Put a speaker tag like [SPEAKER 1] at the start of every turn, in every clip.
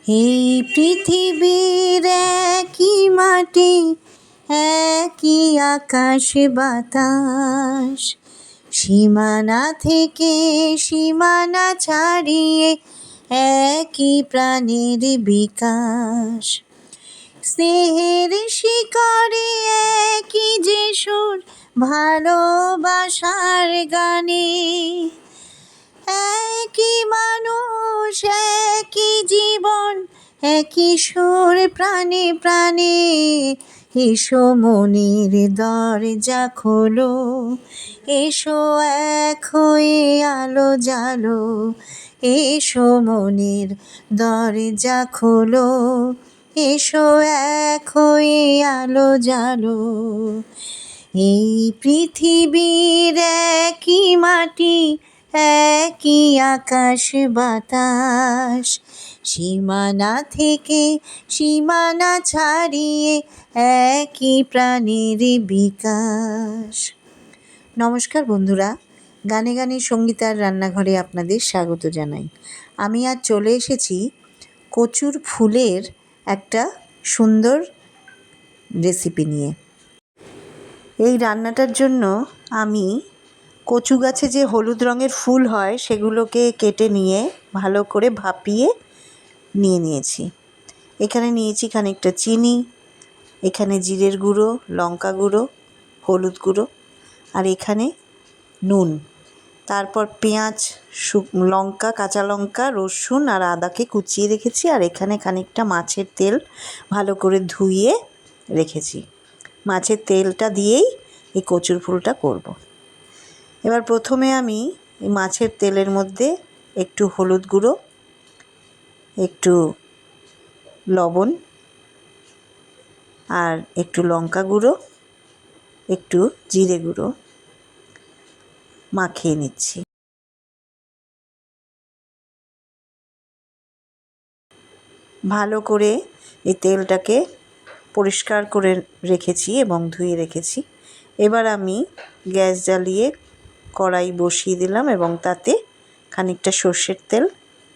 [SPEAKER 1] এই পৃথিবীর একই মাটি, একই আকাশ বাতাস, সীমানা থেকে সীমানা ছাড়িয়ে একই প্রাণের বিকাশ। স্নেহের শিকড়ে একই যে সুর, ভালোবাসার গানে একই মানুষ, একই জীবন, একই সুর প্রাণে প্রাণে। এসো মনের দরজা খোলো, এসো এক হয়ে আলো জ্বালো। এসো মনের দরজা খোলো, এসো এক হয়ে আলো জ্বালো। এই পৃথিবীর একই মাটি, একই আকাশ বাতাস, সীমানা থেকে সীমানা ছাড়িয়ে একই প্রাণের বিকাশ। নমস্কার বন্ধুরা, গানে গানে সঙ্গীতার রান্নাঘরে আপনাদের স্বাগত জানাই। আমি আজ চলে এসেছি কচুর ফুলের একটা সুন্দর রেসিপি নিয়ে। এই রান্নাটার জন্য আমি কচু গাছে যে হলুদ রঙের ফুল হয় সেগুলোকে কেটে নিয়ে ভালো করে ভাপিয়ে নিয়েছি। এখানে নিয়েছি খানিকটা চিনি, এখানে জিরের গুঁড়ো, লঙ্কা গুঁড়ো, হলুদ গুঁড়ো, আর এখানে নুন। তারপর পেঁয়াজ, লঙ্কা, কাঁচা লঙ্কা, রসুন আর আদাকে কুচিয়ে রেখেছি। আর এখানে খানিকটা মাছের তেল ভালো করে ধুয়ে রেখেছি। মাছের তেলটা দিয়েই এই কচুর ফুলটা করব। এবার প্রথমে আমি এই মাছের তেলের মধ্যে একটু হলুদ গুঁড়ো, একটু লবণ আর একটু লঙ্কা গুঁড়ো, একটু জিরে গুঁড়ো মাখিয়ে নিচ্ছি। ভালো করে এই তেলটাকে পরিষ্কার করে রেখেছি এবং ধুয়ে রেখেছি। এবার আমি গ্যাস জ্বালিয়ে কড়াই বসিয়ে দিলাম এবং তাতে খানিকটা সর্ষের তেল,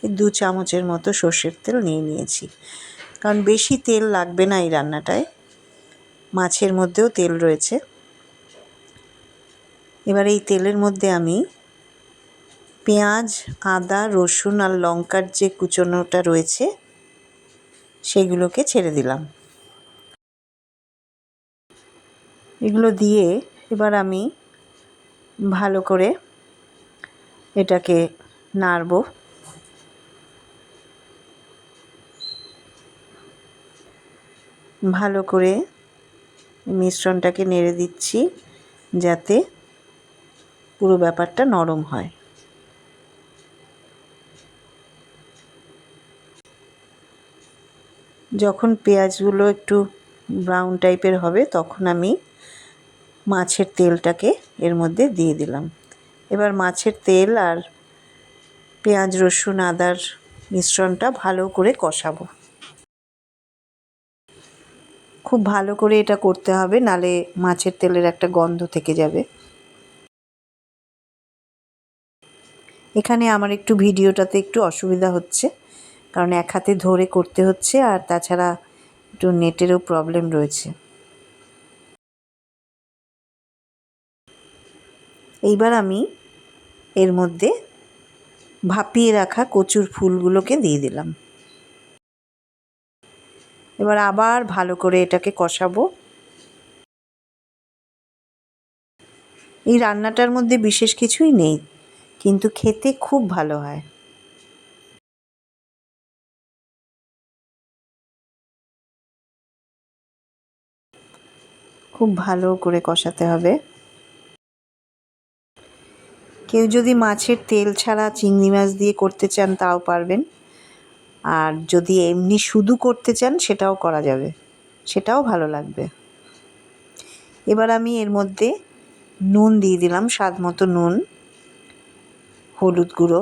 [SPEAKER 1] 2 চামচের মতো সর্ষের তেল নিয়েছি, কারণ বেশি তেল লাগবে না এই রান্নাটায়, মাছের মধ্যেও তেল রয়েছে। এবার এই তেলের মধ্যে আমি পেঁয়াজ, আদা, রসুন আর লঙ্কার যে কুচোনোটা রয়েছে সেগুলোকে ছেড়ে দিলাম। এগুলো দিয়ে এবার আমি ভালো করে এটাকে নাড়ব। ভালো করে মিশ্রণটাকে নেড়ে দিচ্ছি যাতে পুরো ব্যাপারটা নরম হয়। যখন পেঁয়াজগুলো একটু ব্রাউন টাইপের হবে তখন আমি মাছের তেলটাকে এর মধ্যে দিয়ে দিলাম। এবার মাছের তেল আর পেঁয়াজ, রসুন, আদার মিশ্রণটা ভালো করে কষাবো। খুব ভালো করে এটা করতে হবে, নালে মাছের তেলের একটা গন্ধ থেকে যাবে। এখানে আমার একটু ভিডিওটাতে একটু অসুবিধা হচ্ছে, কারণ এক হাতে ধরে করতে হচ্ছে আর তাছাড়া একটু নেটেরও প্রবলেম রয়েছে। এইবার আমি এর মধ্যে ভাপিয়ে রাখা কচুর ফুলগুলোকে দিয়ে দিলাম। এবার আবার ভালো করে এটাকে কষাবো। এই রান্নাটার মধ্যে বিশেষ কিছুই নেই, কিন্তু খেতে খুব ভালো হয়। খুব ভালো করে কষাতে হবে। কেউ যদি মাছের তেল ছাড়া চিংড়ি মাছ দিয়ে করতে চান তাও পারবেন, আর যদি এমনি শুধু করতে চান সেটাও করা যাবে, সেটাও ভালো লাগবে। এবার আমি এর মধ্যে নুন দিয়ে দিলাম, স্বাদ মতো নুন, হলুদ গুঁড়ো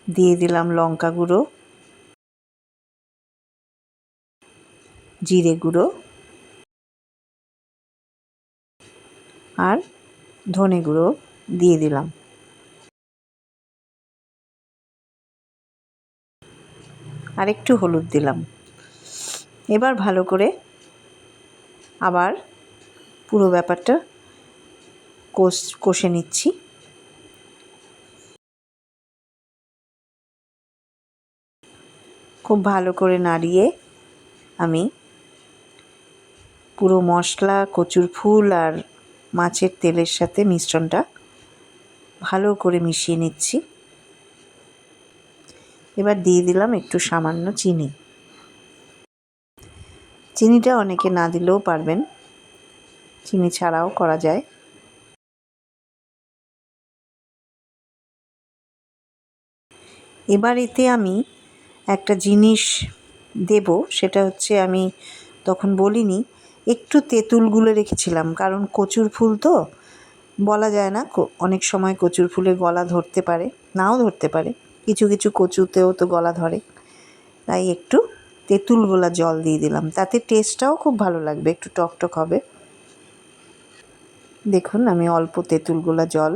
[SPEAKER 1] দিয়ে দিলাম, লঙ্কা গুঁড়ো, জিরে গুঁড়ো আর ধনে গুঁড়ো দিয়ে দিলাম। আর একটু হলুদ দিলাম। এবার ভালো করে আবার পুরো ব্যাপারটা কষে নিচ্ছি। খুব ভালো করে নাড়িয়ে আমি পুরো মশলা, কচুর ফুল আর মাছের তেলের সাথে মিশ্রণটা ভালো করে মিশিয়ে নিচ্ছি। এবার দিয়ে দিলাম একটু সামান্য চিনি। চিনিটা অনেকে না দিলেও পারবেন, চিনি ছাড়াও করা যায়। এবার এতে আমি একটা জিনিস দেব, সেটা হচ্ছে আমি তখন বলিনি, একটু তেঁতুল গুলে রেখেছিলাম, কারণ কচুর ফুল তো বলা যায় না, অনেক সময় কচুর ফুলে গলা ধরতে পারে, নাও ধরতে পারে, কিছু কিছু কচুতেও তো গলা ধরে, তাই একটু তেঁতুল গোলা জল দিয়ে দিলাম, তাতে টেস্টটাও খুব ভালো লাগবে, একটু টকটক হবে। দেখুন আমি অল্প তেঁতুল গোলা জল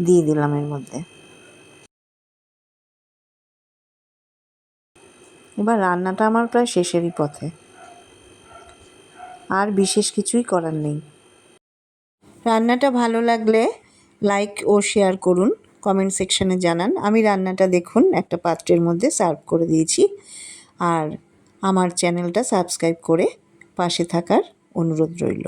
[SPEAKER 1] দিয়ে দিলাম এর মধ্যে। এবার রান্নাটা আমার প্রায় শেষেরই পথে, আর বিশেষ কিছুই করার নেই। রান্নাটা ভালো লাগলে লাইক ও শেয়ার করুন, কমেন্ট সেকশানে জানান। আমি রান্নাটা দেখুন একটা পাত্রের মধ্যে সার্ভ করে দিয়েছি, আর আমার চ্যানেলটা সাবস্ক্রাইব করে পাশে থাকার অনুরোধ রইল।